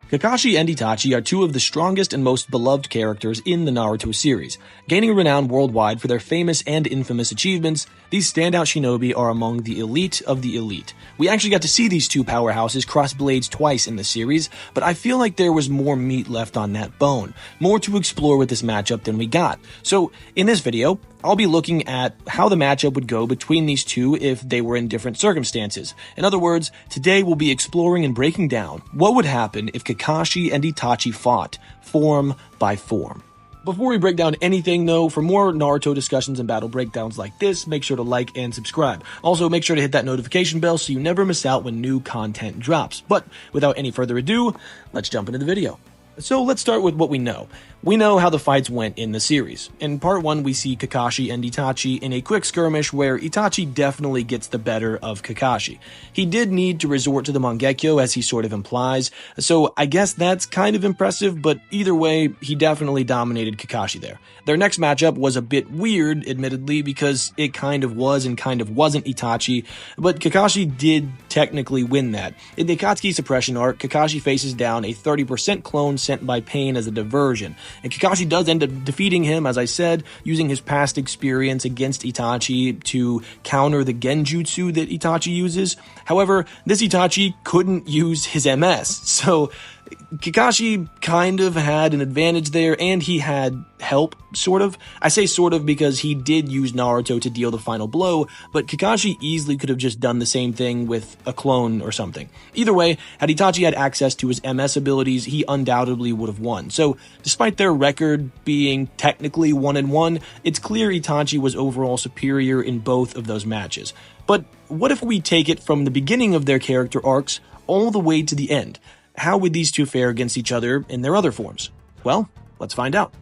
Kakashi and Itachi are two of the strongest and most beloved characters in the Naruto series. Gaining renown worldwide for their famous and infamous achievements, these standout shinobi are among the elite of the elite. We actually got to see these two powerhouses cross blades twice in the series, but I feel like there was more meat left on that bone, more to explore with this matchup than we got. So, in this video, I'll be looking at how the matchup would go between these two if they were in different circumstances. In other words, today we'll be exploring and breaking down what would happen if Kakashi and Itachi fought, form by form. Before we break down anything though, for more Naruto discussions and battle breakdowns like this, make sure to like and subscribe. Also, make sure to hit that notification bell so you never miss out when new content drops. But without any further ado, let's jump into the video. So let's start with what we know. We know how the fights went in the series. In part 1, we see Kakashi and Itachi in a quick skirmish where Itachi definitely gets the better of Kakashi. He did need to resort to the Mongekyou, as he sort of implies, so I guess that's kind of impressive, but either way, he definitely dominated Kakashi there. Their next matchup was a bit weird, admittedly, because it kind of was and kind of wasn't Itachi, but Kakashi did technically win that. In the Akatsuki suppression arc, Kakashi faces down a 30% clone sent by Pain as a diversion. And Kakashi does end up defeating him, as I said, using his past experience against Itachi to counter the genjutsu that Itachi uses. However, this Itachi couldn't use his MS, so Kakashi kind of had an advantage there, and he had help, sort of. I say sort of because he did use Naruto to deal the final blow, but Kakashi easily could have just done the same thing with a clone or something. Either way, had Itachi had access to his MS abilities, he undoubtedly would have won. So, despite their record being technically 1-1, it's clear Itachi was overall superior in both of those matches. But what if we take it from the beginning of their character arcs all the way to the end? How would these two fare against each other in their other forms? Well, let's find out.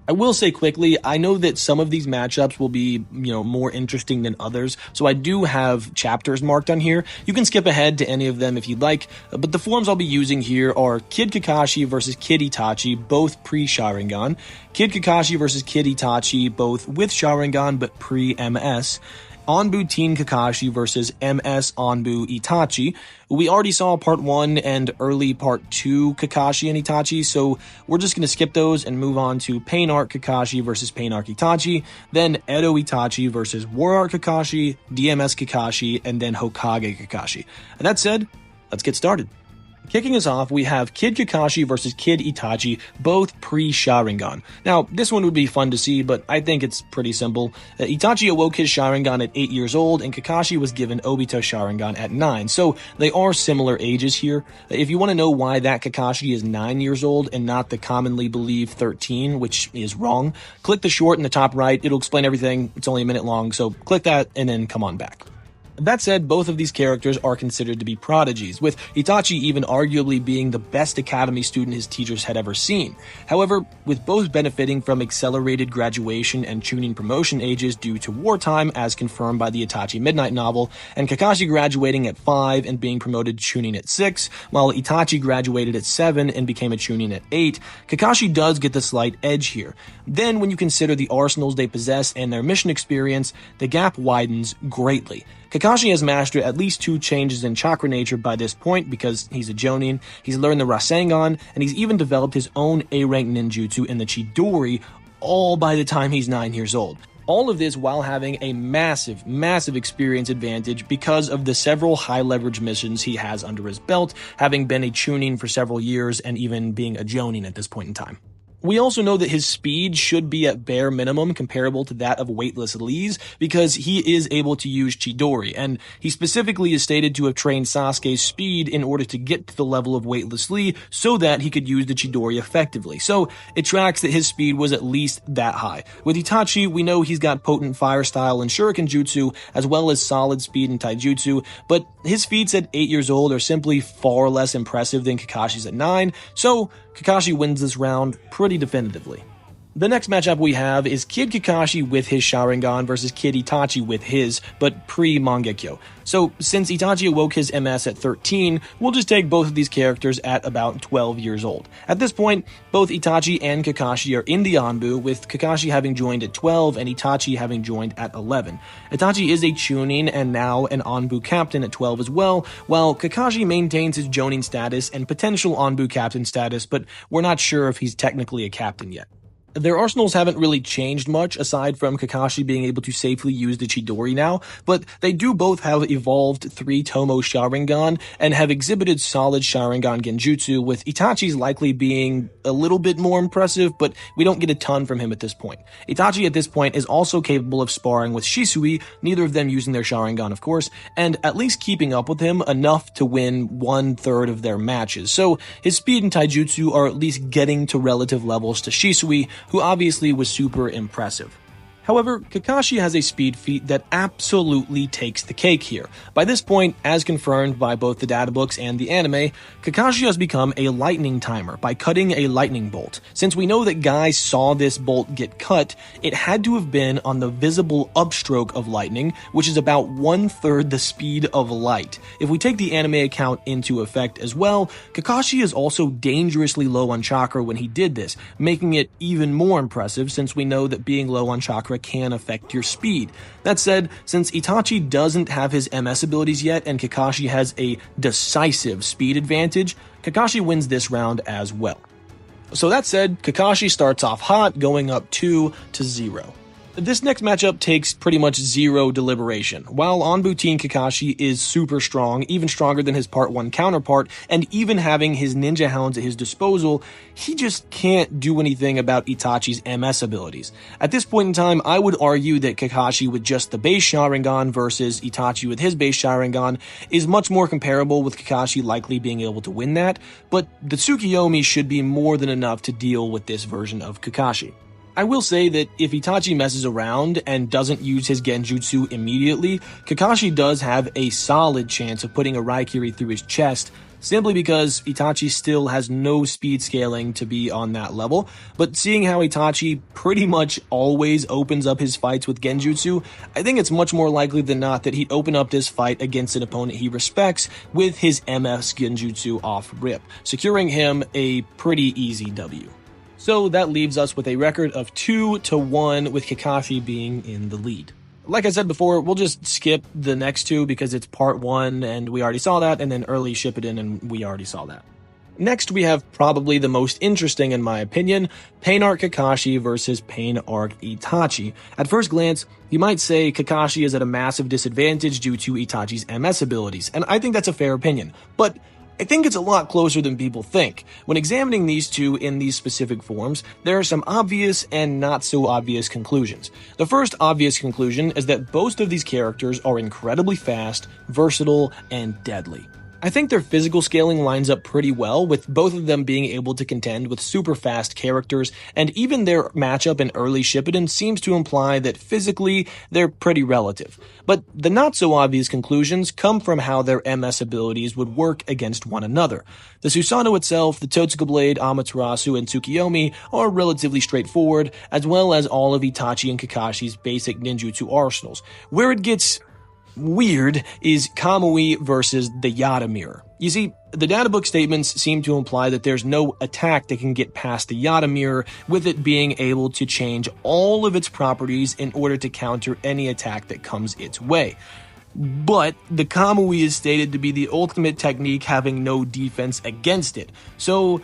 I will say quickly, I know that some of these matchups will be, more interesting than others, so I do have chapters marked on here. You can skip ahead to any of them if you'd like, but the forms I'll be using here are Kid Kakashi versus Kid Itachi, both pre-Sharingan, Kid Kakashi versus Kid Itachi, both with Sharingan but pre-MS, ANBU Teen Kakashi versus MS ANBU Itachi. We already saw part 1 and early part 2 Kakashi and Itachi, so we're just going to skip those and move on to Pain Arc Kakashi versus Pain Arc Itachi, then Edo Itachi versus War Arc Kakashi, DMS Kakashi, and then Hokage Kakashi. And that said, let's get started. Kicking us off, we have Kid Kakashi versus Kid Itachi, both pre-Sharingan. Now, this one would be fun to see, but I think it's pretty simple. Itachi awoke his Sharingan at 8 years old, and Kakashi was given Obito Sharingan at 9, so they are similar ages here. If you want to know why that Kakashi is 9 years old and not the commonly believed 13, which is wrong, click the short in the top right. It'll explain everything. It's only a minute long, so click that and then come on back. That said, both of these characters are considered to be prodigies, with Itachi even arguably being the best academy student his teachers had ever seen. However, with both benefiting from accelerated graduation and Chunin promotion ages due to wartime, as confirmed by the Itachi Midnight novel, and Kakashi graduating at 5 and being promoted to Chunin at 6, while Itachi graduated at 7 and became a Chunin at 8, Kakashi does get the slight edge here. Then, when you consider the arsenals they possess and their mission experience, the gap widens greatly. Kakashi has mastered at least 2 changes in chakra nature by this point because he's a Jonin, he's learned the Rasengan, and he's even developed his own A-rank ninjutsu in the Chidori, all by the time he's 9 years old. All of this while having a massive, massive experience advantage because of the several high-leverage missions he has under his belt, having been a Chunin for several years and even being a Jonin at this point in time. We also know that his speed should be at bare minimum comparable to that of weightless Lee's because he is able to use Chidori, and he specifically is stated to have trained Sasuke's speed in order to get to the level of weightless Lee so that he could use the Chidori effectively. So it tracks that his speed was at least that high. With Itachi, we know he's got potent fire style and shuriken jutsu as well as solid speed and taijutsu, but his feats at 8 years old are simply far less impressive than Kakashi's at 9, so Kakashi wins this round pretty definitively. The next matchup we have is Kid Kakashi with his Sharingan versus Kid Itachi with his, but pre-Mongekyou. So, since Itachi awoke his MS at 13, we'll just take both of these characters at about 12 years old. At this point, both Itachi and Kakashi are in the ANBU, with Kakashi having joined at 12 and Itachi having joined at 11. Itachi is a Chunin and now an ANBU captain at 12 as well, while Kakashi maintains his Jonin status and potential ANBU captain status, but we're not sure if he's technically a captain yet. Their arsenals haven't really changed much, aside from Kakashi being able to safely use the Chidori now, but they do both have evolved 3-Tomo Sharingan and have exhibited solid Sharingan Genjutsu, with Itachi's likely being a little bit more impressive, but we don't get a ton from him at this point. Itachi at this point is also capable of sparring with Shisui, neither of them using their Sharingan of course, and at least keeping up with him enough to win 1/3 of their matches, so his speed and taijutsu are at least getting to relative levels to Shisui, who obviously was super impressive. However, Kakashi has a speed feat that absolutely takes the cake here. By this point, as confirmed by both the databooks and the anime, Kakashi has become a lightning timer by cutting a lightning bolt. Since we know that Guy saw this bolt get cut, it had to have been on the visible upstroke of lightning, which is about 1/3 the speed of light. If we take the anime account into effect as well, Kakashi is also dangerously low on chakra when he did this, making it even more impressive since we know that being low on chakra can affect your speed. That said, since Itachi doesn't have his MS abilities yet and Kakashi has a decisive speed advantage, Kakashi wins this round as well. So that said, Kakashi starts off hot, going up 2-0. This next matchup takes pretty much zero deliberation. While ANBU Teen Kakashi is super strong, even stronger than his Part 1 counterpart, and even having his ninja hounds at his disposal, he just can't do anything about Itachi's MS abilities. At this point in time, I would argue that Kakashi with just the base Sharingan versus Itachi with his base Sharingan is much more comparable, with Kakashi likely being able to win that, but the Tsukiyomi should be more than enough to deal with this version of Kakashi. I will say that if Itachi messes around and doesn't use his Genjutsu immediately, Kakashi does have a solid chance of putting a Raikiri through his chest, simply because Itachi still has no speed scaling to be on that level. But seeing how Itachi pretty much always opens up his fights with Genjutsu, I think it's much more likely than not that he'd open up this fight against an opponent he respects with his MS Genjutsu off rip, securing him a pretty easy W. So that leaves us with a record of 2-1, with Kakashi being in the lead. Like I said before, we'll just skip the next two because it's Part 1 and we already saw that, and then early Shippuden and we already saw that. Next, we have probably the most interesting in my opinion, Pain Arc Kakashi versus Pain Arc Itachi. At first glance, you might say Kakashi is at a massive disadvantage due to Itachi's MS abilities, and I think that's a fair opinion, but I think it's a lot closer than people think. When examining these two in these specific forms, there are some obvious and not so obvious conclusions. The first obvious conclusion is that both of these characters are incredibly fast, versatile, and deadly. I think their physical scaling lines up pretty well, with both of them being able to contend with super fast characters, and even their matchup in early Shippuden seems to imply that physically they're pretty relative. But the not so obvious conclusions come from how their MS abilities would work against one another. The Susanoo itself, the Totsuka Blade, Amaterasu, and Tsukiyomi are relatively straightforward, as well as all of Itachi and Kakashi's basic ninjutsu arsenals. Where it gets weird is Kamui versus the Yata Mirror. You see, the databook statements seem to imply that there's no attack that can get past the Yata Mirror, with it being able to change all of its properties in order to counter any attack that comes its way. But the Kamui is stated to be the ultimate technique having no defense against it, so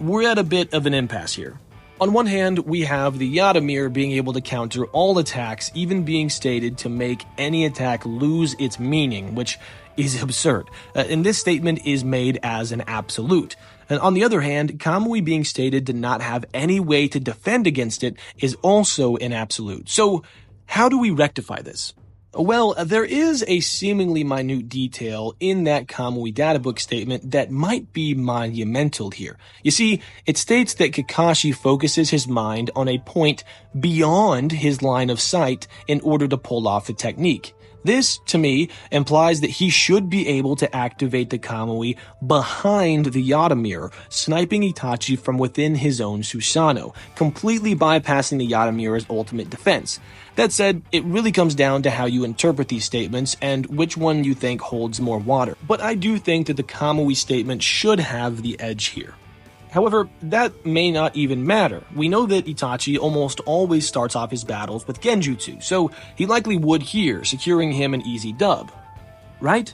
we're at a bit of an impasse here. On one hand, we have the Yata Mirror being able to counter all attacks, even being stated to make any attack lose its meaning, which is absurd. And this statement is made as an absolute. And on the other hand, Kamui being stated to not have any way to defend against it is also an absolute. So how do we rectify this? Well, there is a seemingly minute detail in that Kamui databook statement that might be monumental here. You see, it states that Kakashi focuses his mind on a point beyond his line of sight in order to pull off the technique. This, to me, implies that he should be able to activate the Kamui behind the Yata mirror, sniping Itachi from within his own Susanoo, completely bypassing the Yata mirror's ultimate defense. That said, it really comes down to how you interpret these statements and which one you think holds more water. But I do think that the Kamui statement should have the edge here. However, that may not even matter. We know that Itachi almost always starts off his battles with Genjutsu, so he likely would here, securing him an easy dub. Right?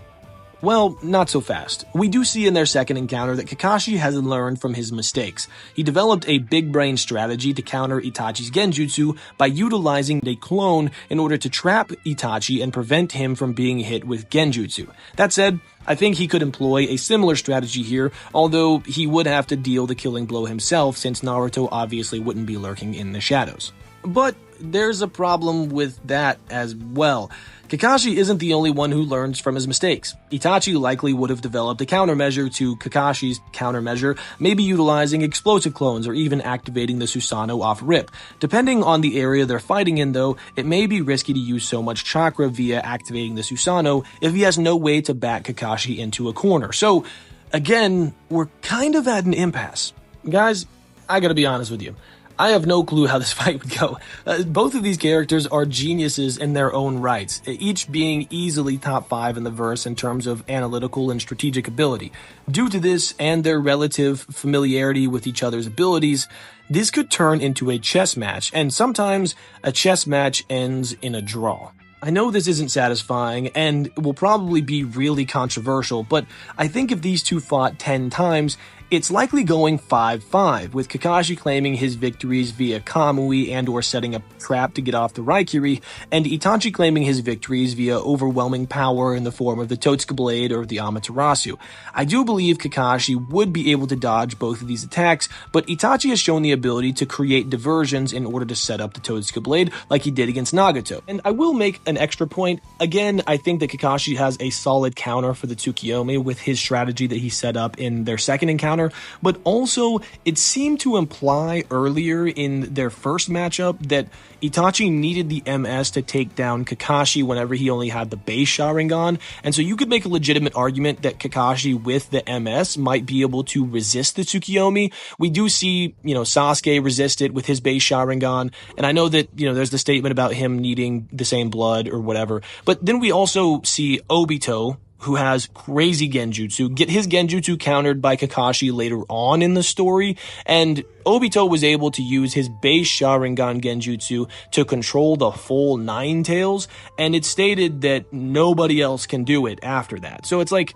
Well, not so fast. We do see in their second encounter that Kakashi has learned from his mistakes. He developed a big brain strategy to counter Itachi's Genjutsu by utilizing a clone in order to trap Itachi and prevent him from being hit with Genjutsu. That said, I think he could employ a similar strategy here, although he would have to deal the killing blow himself since Naruto obviously wouldn't be lurking in the shadows. But there's a problem with that as well. Kakashi isn't the only one who learns from his mistakes. Itachi likely would have developed a countermeasure to Kakashi's countermeasure, maybe utilizing explosive clones or even activating the Susanoo off-rip. Depending on the area they're fighting in though, it may be risky to use so much chakra via activating the Susanoo if he has no way to back Kakashi into a corner. So, again, we're kind of at an impasse. Guys, I gotta be honest with you. I have no clue how this fight would go. Both of these characters are geniuses in their own rights, each being easily top 5 in the verse in terms of analytical and strategic ability. Due to this and their relative familiarity with each other's abilities, this could turn into a chess match, and sometimes a chess match ends in a draw. I know this isn't satisfying and will probably be really controversial, but I think if these two fought 10 times, it's likely going 5-5, with Kakashi claiming his victories via Kamui and or setting a trap to get off the Raikiri, and Itachi claiming his victories via overwhelming power in the form of the Totsuka Blade or the Amaterasu. I do believe Kakashi would be able to dodge both of these attacks, but Itachi has shown the ability to create diversions in order to set up the Totsuka Blade like he did against Nagato. And I will make an extra point. Again, I think that Kakashi has a solid counter for the Tsukiyomi with his strategy that he set up in their second encounter, but also it seemed to imply earlier in their first matchup that Itachi needed the MS to take down Kakashi whenever he only had the base Sharingan, and so you could make a legitimate argument that Kakashi with the MS might be able to resist the Tsukiyomi. We do see, Sasuke resist it with his base Sharingan, and I know that, there's the statement about him needing the same blood or whatever, but then we also see Obito, who has crazy Genjutsu, get his Genjutsu countered by Kakashi later on in the story, and Obito was able to use his base Sharingan Genjutsu to control the full Nine Tails, and it's stated that nobody else can do it after that. So it's like,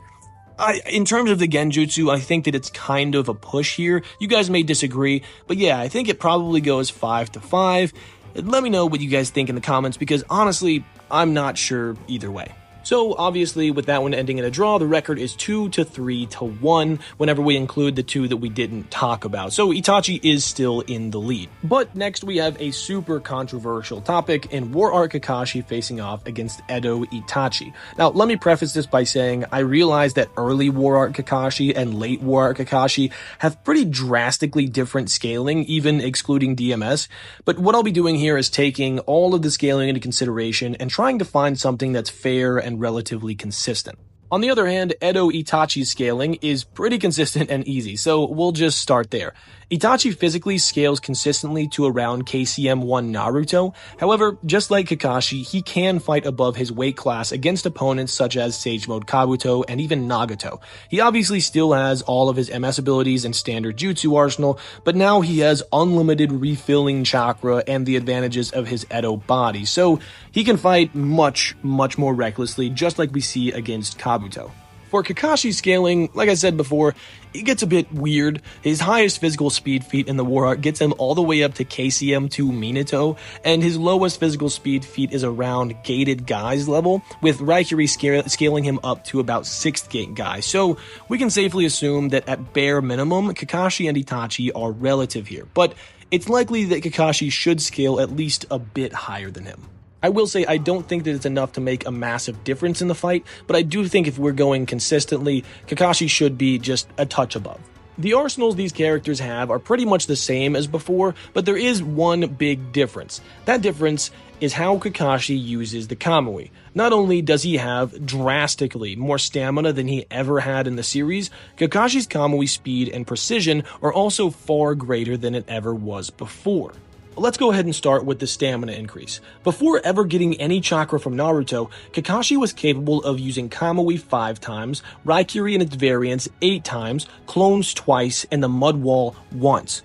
in terms of the Genjutsu, I think that it's kind of a push here. You guys may disagree, but yeah, I think it probably goes 5-5. Let me know what you guys think in the comments, because honestly, I'm not sure either way. So obviously with that one ending in a draw, the record is 2-3-1 whenever we include the two that we didn't talk about. So Itachi is still in the lead. But next we have a super controversial topic in War Arc Kakashi facing off against Edo Itachi. Now let me preface this by saying I realize that early War Arc Kakashi and late War Arc Kakashi have pretty drastically different scaling, even excluding DMS. But what I'll be doing here is taking all of the scaling into consideration and trying to find something that's fair and relatively consistent. On the other hand, Edo Itachi's scaling is pretty consistent and easy, so we'll just start there. Itachi physically scales consistently to around KCM1 Naruto. However, just like Kakashi, he can fight above his weight class against opponents such as Sage Mode Kabuto and even Nagato. He obviously still has all of his MS abilities and standard jutsu arsenal, but now he has unlimited refilling chakra and the advantages of his Edo body, so he can fight much more recklessly, just like we see against Kabuto. For Kakashi's scaling, like I said before, it gets a bit weird. His highest physical speed feat in the War Arc gets him all the way up to KCM2 Minato, and his lowest physical speed feat is around Gated Guy's level, with Raikiri scaling him up to about 6th Gate Guy. So we can safely assume that at bare minimum, Kakashi and Itachi are relative here, but it's likely that Kakashi should scale at least a bit higher than him. I will say I don't think that it's enough to make a massive difference in the fight, but I do think if we're going consistently, Kakashi should be just a touch above. The arsenals these characters have are pretty much the same as before, but there is one big difference. That difference is how Kakashi uses the Kamui. Not only does he have drastically more stamina than he ever had in the series, Kakashi's Kamui speed and precision are also far greater than it ever was before. Let's go ahead and start with the stamina increase. Before ever getting any chakra from Naruto, Kakashi was capable of using Kamui 5 times, Raikiri and its variants 8 times, clones twice, and the Mud Wall once.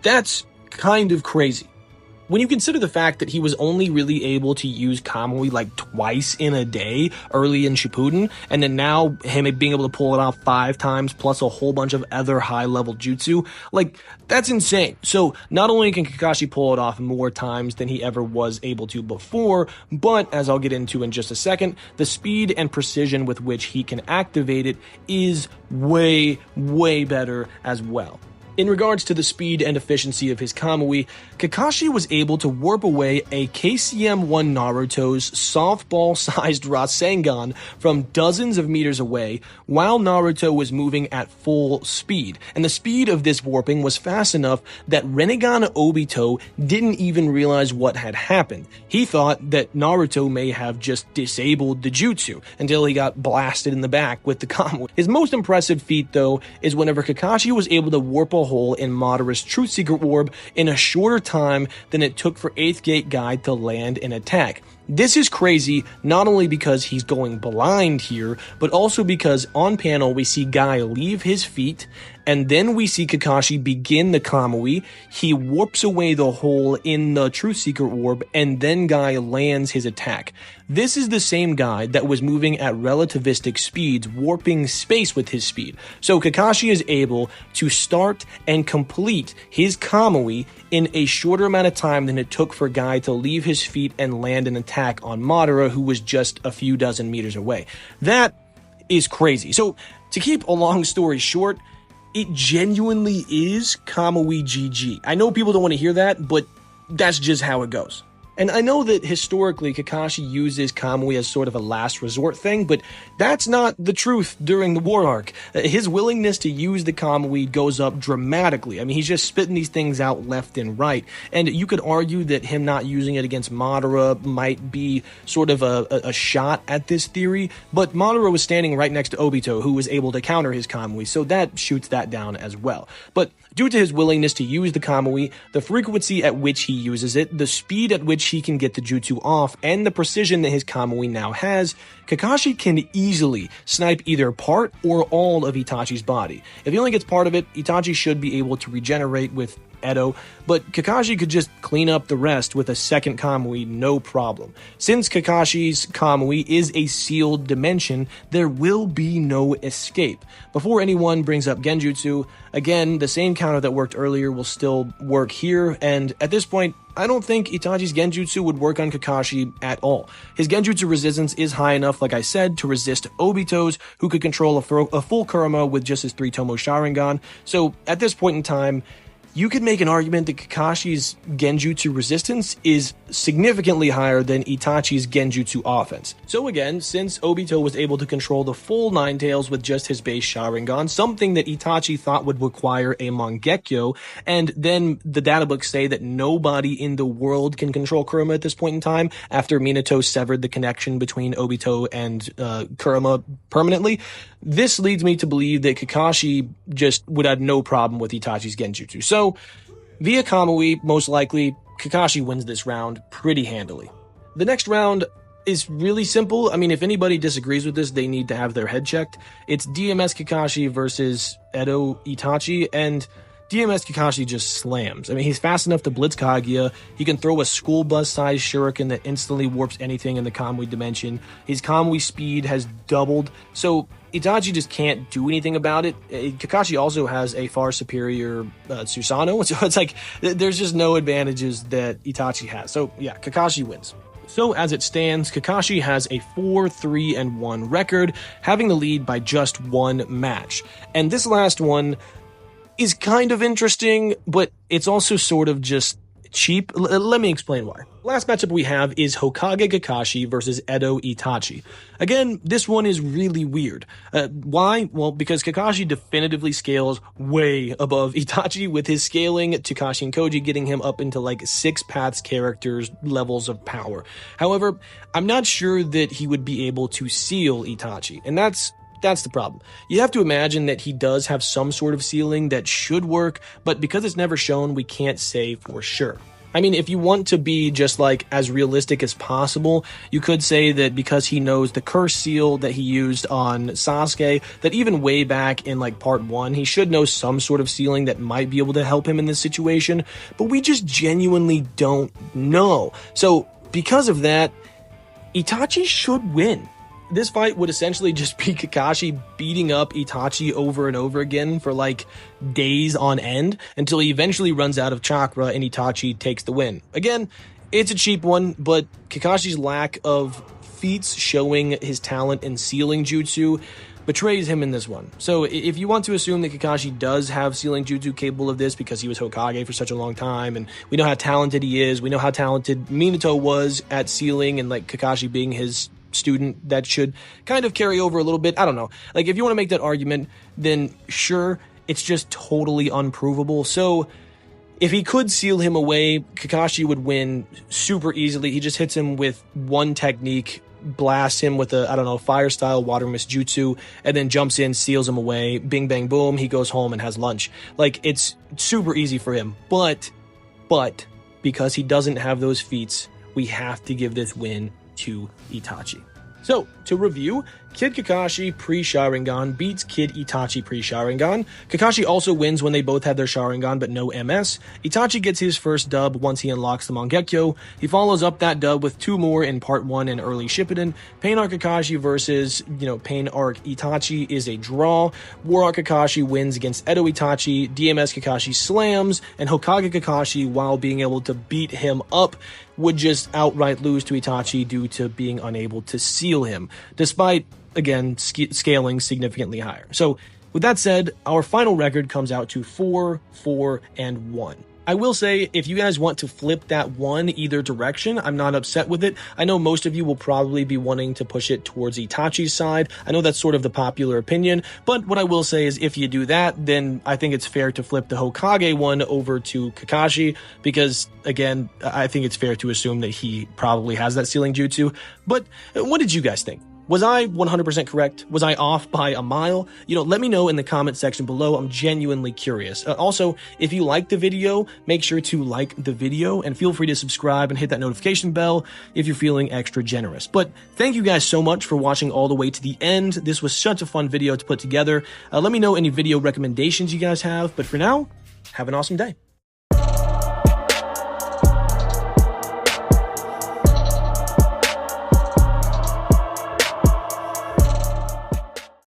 That's kind of crazy. When you consider the fact that he was only really able to use Kamui like twice in a day early in Shippuden, and then now him being able to pull it off 5 times plus a whole bunch of other high-level jutsu, like, that's insane. So not only can Kakashi pull it off more times than he ever was able to before, but as I'll get into in just a second, the speed and precision with which he can activate it is way, way better as well. In regards to the speed and efficiency of his Kamui, Kakashi was able to warp away a KCM-1 Naruto's softball-sized Rasengan from dozens of meters away while Naruto was moving at full speed, and the speed of this warping was fast enough that Rinnegan Obito didn't even realize what had happened. He thought that Naruto may have just disabled the jutsu until he got blasted in the back with the Kamui. His most impressive feat, though, is whenever Kakashi was able to warp a hole in Madara's Truth Seeker Orb in a shorter time than it took for 8th Gate Guy to land an attack. This is crazy, not only because he's going blind here, but also because on panel we see Guy leave his feet, and then we see Kakashi begin the Kamui, he warps away the hole in the Truth Seeker Orb, and then Guy lands his attack. This is the same guy that was moving at relativistic speeds, warping space with his speed. So Kakashi is able to start and complete his Kamui in a shorter amount of time than it took for Guy to leave his feet and land an attack on Madara, who was just a few dozen meters away. That is crazy. So, to keep a long story short, it genuinely is Kamui GG. I know people don't want to hear that, but that's just how it goes. And I know that historically Kakashi uses Kamui as sort of a last resort thing, but that's not the truth during the war arc. His willingness to use the Kamui goes up dramatically. I mean, he's just spitting these things out left and right. And you could argue that him not using it against Madara might be sort of a shot at this theory, but Madara was standing right next to Obito, who was able to counter his Kamui, so that shoots that down as well. But due to his willingness to use the Kamui, the frequency at which he uses it, the speed at which he can get the jutsu off, and the precision that his Kamui now has, Kakashi can easily snipe either part or all of Itachi's body. If he only gets part of it, Itachi should be able to regenerate with Edo, but Kakashi could just clean up the rest with a second Kamui, no problem. Since Kakashi's Kamui is a sealed dimension, there will be no escape. Before anyone brings up Genjutsu, again, the same counter that worked earlier will still work here, and at this point, I don't think Itachi's Genjutsu would work on Kakashi at all. His Genjutsu resistance is high enough, like I said, to resist Obito's, who could control a full Kurama with just his 3-Tomo Sharingan, so at this point in time, you could make an argument that Kakashi's Genjutsu resistance is significantly higher than Itachi's Genjutsu offense. So again, since Obito was able to control the full Nine Tails with just his base Sharingan, something that Itachi thought would require a Mongekyou, and then the databooks say that nobody in the world can control Kurama at this point in time, after Minato severed the connection between Obito and Kurama permanently, this leads me to believe that Kakashi just would have no problem with Itachi's Genjutsu. So, via Kamui, most likely, Kakashi wins this round pretty handily. The next round is really simple. I mean, if anybody disagrees with this, they need to have their head checked. It's DMS Kakashi versus Edo Itachi, and DMS Kakashi just slams. I mean, he's fast enough to blitz Kaguya. He can throw a school bus-sized shuriken that instantly warps anything in the Kamui dimension. His Kamui speed has doubled, so Itachi just can't do anything about it. Kakashi also has a far superior Susanoo, so it's like, there's just no advantages that Itachi has. So yeah, Kakashi wins. So as it stands, Kakashi has a 4-3-1 record, having the lead by just one match. And this last one is kind of interesting, but it's also sort of just cheap. Let me explain why. Last matchup we have is Hokage Kakashi versus Edo Itachi. Again, this one is really weird. Why? Well, because Kakashi definitively scales way above Itachi with his scaling, Takashi and Koji getting him up into like 6 paths characters levels of power. However, I'm not sure that he would be able to seal Itachi, and that's the problem. You have to imagine that he does have some sort of ceiling that should work, but because it's never shown, we can't say for sure. I mean, if you want to be just like as realistic as possible, you could say that because he knows the curse seal that he used on Sasuke, that even way back in like part 1, he should know some sort of ceiling that might be able to help him in this situation, but we just genuinely don't know. So because of that, Itachi should win. This fight would essentially just be Kakashi beating up Itachi over and over again for like days on end until he eventually runs out of chakra and Itachi takes the win. Again, it's a cheap one, but Kakashi's lack of feats showing his talent in sealing jutsu betrays him in this one. So if you want to assume that Kakashi does have sealing jutsu capable of this because he was Hokage for such a long time, and we know how talented he is, we know how talented Minato was at sealing, and like Kakashi being his student, that should kind of carry over a little bit. I don't know. Like, if you want to make that argument, then sure, it's just totally unprovable. So if he could seal him away, Kakashi would win super easily. He just hits him with one technique, blasts him with a, I don't know, fire style water mist jutsu, and then jumps in, seals him away, bing bang boom, he goes home and has lunch. Like, it's super easy for him. But because he doesn't have those feats, we have to give this win to Itachi. So, to review, Kid Kakashi pre-Sharingan beats Kid Itachi pre-Sharingan. Kakashi also wins when they both have their Sharingan but no MS. Itachi gets his first dub once he unlocks the Mongekyou. He follows up that dub with 2 more in part 1 and early Shippuden. Pain Arc Kakashi versus, Pain Arc Itachi is a draw. War Arc Kakashi wins against Edo Itachi. DMS Kakashi slams, and Hokage Kakashi, while being able to beat him up, would just outright lose to Itachi due to being unable to seal him, despite, again, scaling significantly higher. So, with that said, our final record comes out to 4, 4, and 1. I will say, if you guys want to flip that one either direction, I'm not upset with it. I know most of you will probably be wanting to push it towards Itachi's side. I know that's sort of the popular opinion, but what I will say is if you do that, then I think it's fair to flip the Hokage one over to Kakashi, because, again, I think it's fair to assume that he probably has that sealing jutsu. But what did you guys think? Was I 100% correct? Was I off by a mile? Let me know in the comment section below. I'm genuinely curious. Also, if you liked the video, make sure to like the video and feel free to subscribe and hit that notification bell if you're feeling extra generous. But thank you guys so much for watching all the way to the end. This was such a fun video to put together. Let me know any video recommendations you guys have. But for now, have an awesome day.